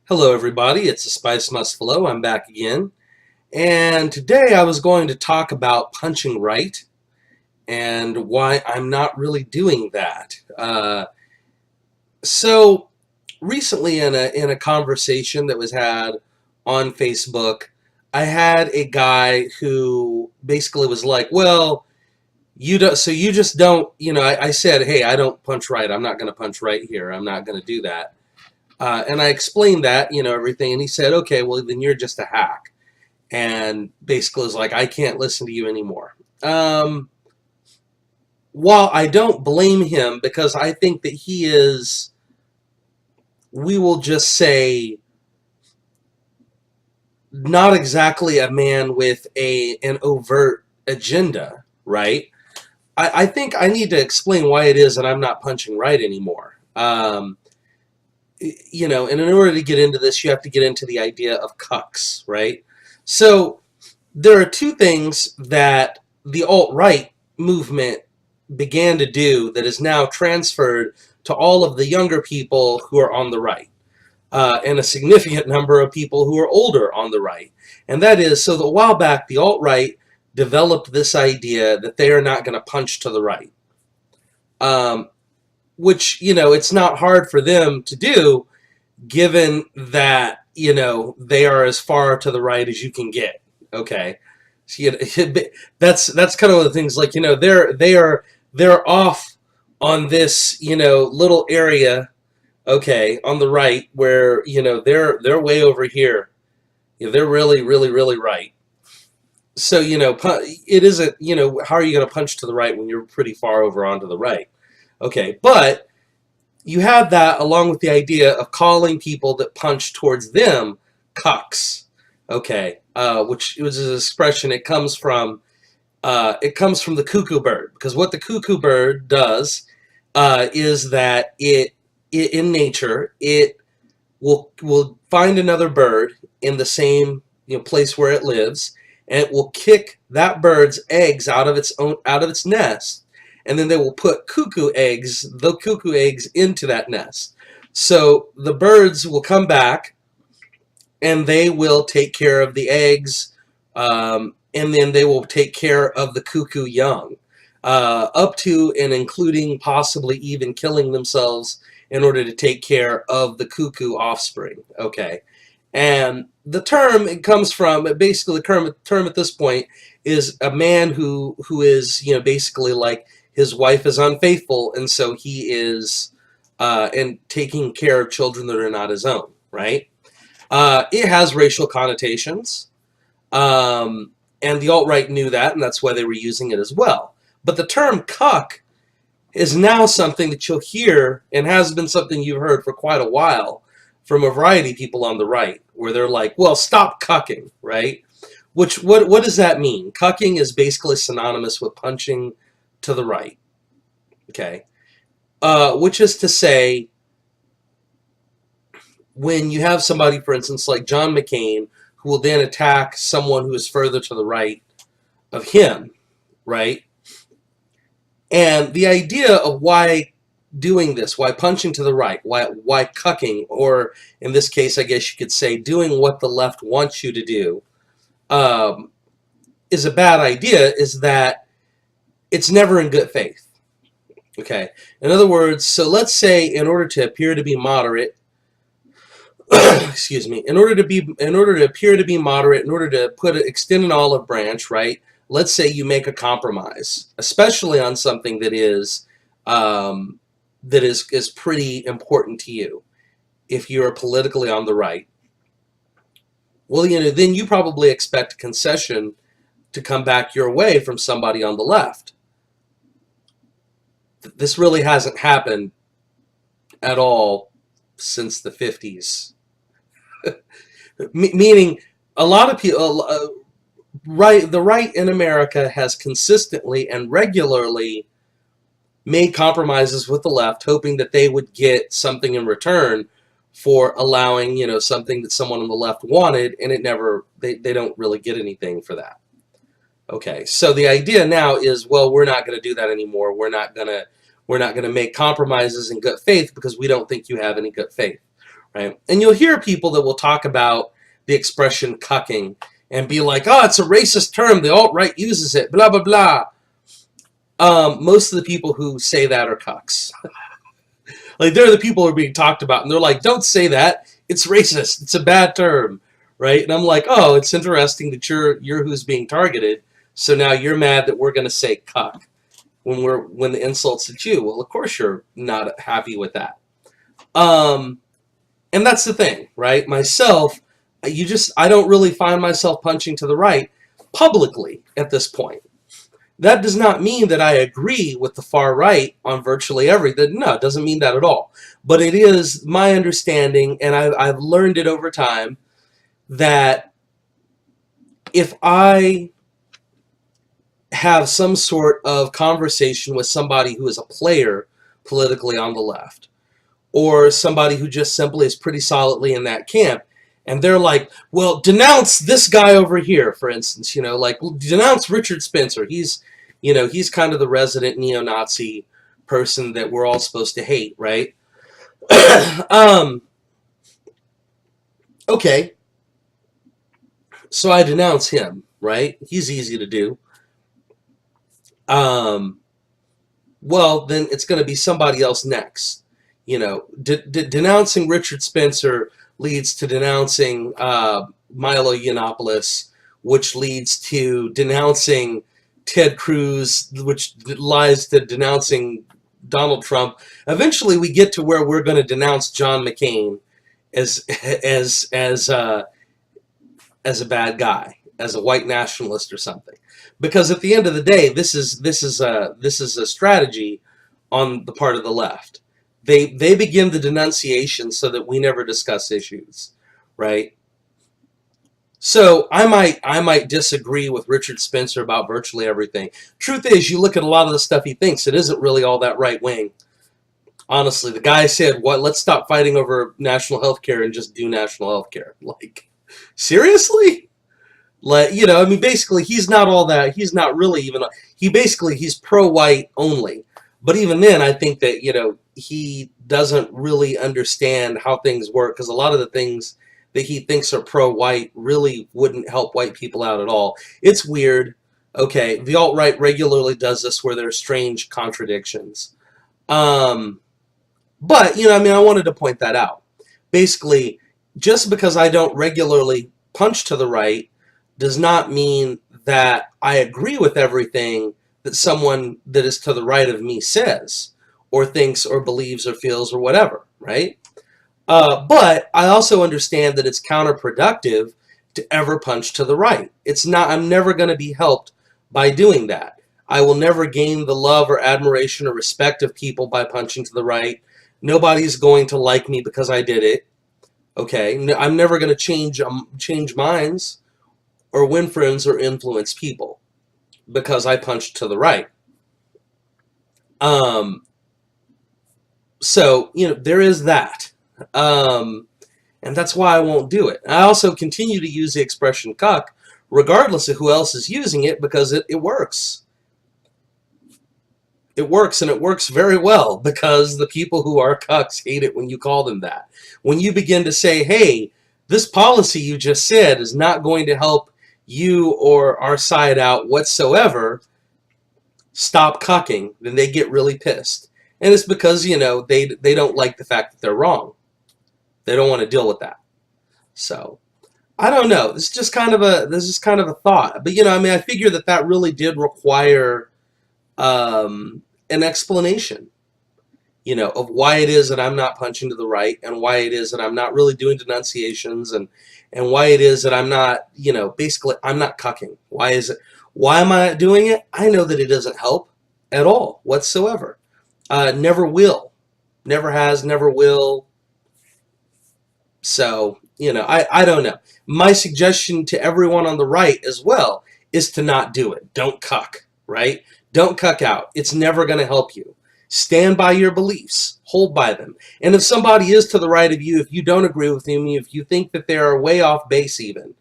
Hello, everybody. It's the Spice Must Flow. I'm back again. And today I was going to talk about punching right and why I'm not really doing that. So recently in a conversation that was had on Facebook, I had a guy who basically was like, well, you just don't, I said, hey, I don't punch right. I'm not going to punch right here. I'm not going to do that. And I explained that, everything. And he said, okay, well, then you're just a hack. And basically was like, I can't listen to you anymore. Um, while I don't blame him because I think that he is, we will just say, not exactly a man with an overt agenda, right? I think I need to explain why it is that I'm not punching right anymore. And in order to get into this, you have to get into the idea of cucks, right? So there are two things that the alt-right movement began to do that is now transferred to all of the younger people who are on the right, and a significant number of people who are older on the right. And that is, so a while back, the alt-right developed this idea that they are not going to punch to the right. Which, it's not hard for them to do, given that, they are as far to the right as you can get. Okay. So, that's kind of one of the things, like, they're off on this, little area, okay, on the right, where, they're way over here. They're really, really, really right. So, it isn't, how are you going to punch to the right when you're pretty far over onto the right? Okay, but you have that along with the idea of calling people that punch towards them cucks. Okay, which was an expression. It comes from the cuckoo bird, because what the cuckoo bird does is that it in nature it will find another bird in the same place where it lives, and it will kick that bird's eggs out of its nest, and then they will put the cuckoo eggs into that nest. So the birds will come back, and they will take care of the eggs, and then they will take care of the cuckoo young, up to and including possibly even killing themselves in order to take care of the cuckoo offspring. Okay. And the term it comes from, basically the term at this point is a man who is, basically like his wife is unfaithful, and so he is and taking care of children that are not his own, right? It has racial connotations, and the alt-right knew that, and that's why they were using it as well. But the term cuck is now something that you'll hear, and has been something you've heard for quite a while from a variety of people on the right, where they're like, well, stop cucking, right? What does that mean? Cucking is basically synonymous with punching to the right, okay? Which is to say, when you have somebody, for instance, like John McCain, who will then attack someone who is further to the right of him, right? And the idea of why doing this, why punching to the right, why cucking, or in this case, I guess you could say doing what the left wants you to do, is a bad idea, is that it's never in good faith. Okay. In other words, so let's say in order to appear to be moderate, excuse me, in order to appear to be moderate, in order to extend an olive branch, right? Let's say you make a compromise, especially on something that is pretty important to you. If you're politically on the right, well, then you probably expect a concession to come back your way from somebody on the left. This really hasn't happened at all since the 50s. Meaning, a lot of people, the right in America has consistently and regularly made compromises with the left, hoping that they would get something in return for allowing, something that someone on the left wanted, and they don't really get anything for that. Okay, so the idea now is, well, we're not going to do that anymore. We're not going to make compromises in good faith because we don't think you have any good faith. right? And you'll hear people that will talk about the expression cucking and be like, oh, it's a racist term. The alt-right uses it, blah, blah, blah. Most of the people who say that are cucks. Like, they're the people who are being talked about, and they're like, don't say that. It's racist. It's a bad term, right? And I'm like, oh, it's interesting that you're who's being targeted. So now you're mad that we're going to say cuck when the insult's at you. Well, of course you're not happy with that. And that's the thing, right? Myself, I don't really find myself punching to the right publicly at this point. That does not mean that I agree with the far right on virtually everything. No, it doesn't mean that at all. But it is my understanding, and I've learned it over time, that if I have some sort of conversation with somebody who is a player politically on the left, or somebody who just simply is pretty solidly in that camp, and they're like, well, denounce this guy over here, for instance, like, denounce Richard Spencer. He's kind of the resident neo-Nazi person that we're all supposed to hate, right? Okay, so I denounce him, right? He's easy to do. Well, then it's going to be somebody else next. Denouncing Richard Spencer leads to denouncing Milo Yiannopoulos, which leads to denouncing Ted Cruz, which lies to denouncing Donald Trump. Eventually, we get to where we're going to denounce John McCain as a bad guy, as a white nationalist or something. Because at the end of the day, this is a strategy on the part of the left. They begin the denunciation so that we never discuss issues, right? So I might disagree with Richard Spencer about virtually everything. Truth is, you look at a lot of the stuff he thinks, it isn't really all that right wing. Honestly, the guy said, "What? Let's stop fighting over national health care and just do national health care." Like, seriously? Like, I mean, basically, he's not all that. He's not really even. He's pro-white only. But even then, I think that he doesn't really understand how things work, because a lot of the things that he thinks are pro-white really wouldn't help white people out at all. It's weird. Okay, the alt-right regularly does this where there's strange contradictions. But I mean, I wanted to point that out. Basically, just because I don't regularly punch to the right does not mean that I agree with everything that someone that is to the right of me says, or thinks, or believes, or feels, or whatever, right? But I also understand that it's counterproductive to ever punch to the right. It's not. I'm never going to be helped by doing that. I will never gain the love or admiration or respect of people by punching to the right. Nobody's going to like me because I did it. Okay, I'm never going to change minds or win friends or influence people because I punched to the right. So, there is that. And that's why I won't do it. I also continue to use the expression cuck regardless of who else is using it, because it works. It works, and it works very well, because the people who are cucks hate it when you call them that. When you begin to say, hey, this policy you just said is not going to help you or our side out whatsoever, stop cucking, then they get really pissed. And it's because, they don't like the fact that they're wrong. They don't want to deal with that. So, I don't know. This is just kind of a thought. But, I mean, I figure that really did require an explanation, of why it is that I'm not punching to the right, and why it is that I'm not really doing denunciations, and why it is that I'm not, basically, I'm not cucking. Why is it? Why am I not doing it? I know that it doesn't help at all whatsoever. Never will. Never has, never will. So, I don't know. My suggestion to everyone on the right as well is to not do it. Don't cuck, right? Don't cuck out. It's never going to help you. Stand by your beliefs. Hold by them. And if somebody is to the right of you, if you don't agree with them, if you think that they are way off base even,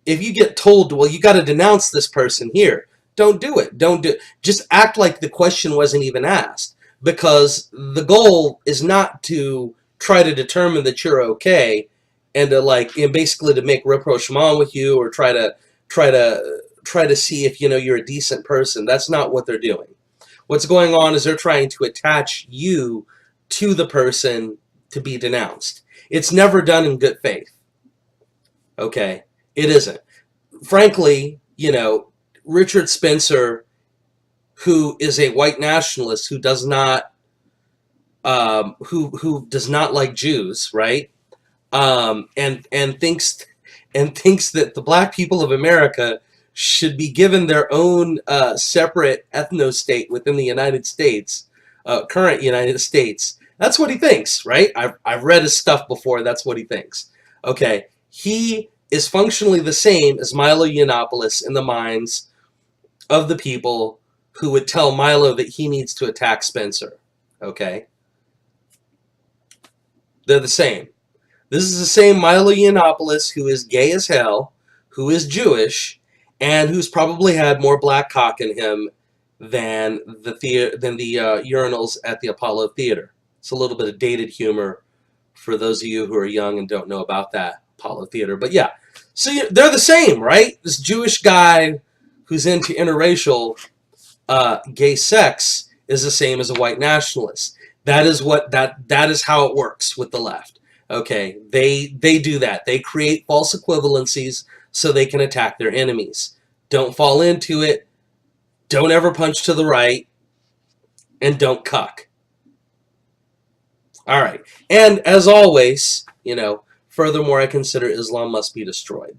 if you get told, well, you got to denounce this person here, don't do it. Don't do it. Just act like the question wasn't even asked, because the goal is not to try to determine that you're okay, and to like, and basically to make rapprochement with you, or try to see if you're a decent person. That's not what they're doing. What's going on is they're trying to attach you to the person to be denounced. It's never done in good faith. Okay, it isn't. Frankly, Richard Spencer, who is a white nationalist who does not like Jews, right? And thinks that the black people of America should be given their own separate ethno state within the United States, current United States. That's what he thinks, right? I've read his stuff before. That's what he thinks. Okay, he is functionally the same as Milo Yiannopoulos in the minds of the people who would tell Milo that he needs to attack Spencer. Okay, they're the same. This is the same Milo Yiannopoulos who is gay as hell, who is Jewish, and who's probably had more black cock in him than the urinals at the Apollo Theater. It's a little bit of dated humor for those of you who are young and don't know about that Apollo Theater. But yeah, so they're the same, right? This Jewish guy who's into interracial gay sex is the same as a white nationalist. That is how it works with the left. Okay, they do that. They create false equivalencies so they can attack their enemies. Don't fall into it. Don't ever punch to the right, and don't cuck. All right. And as always, furthermore, I consider Islam must be destroyed.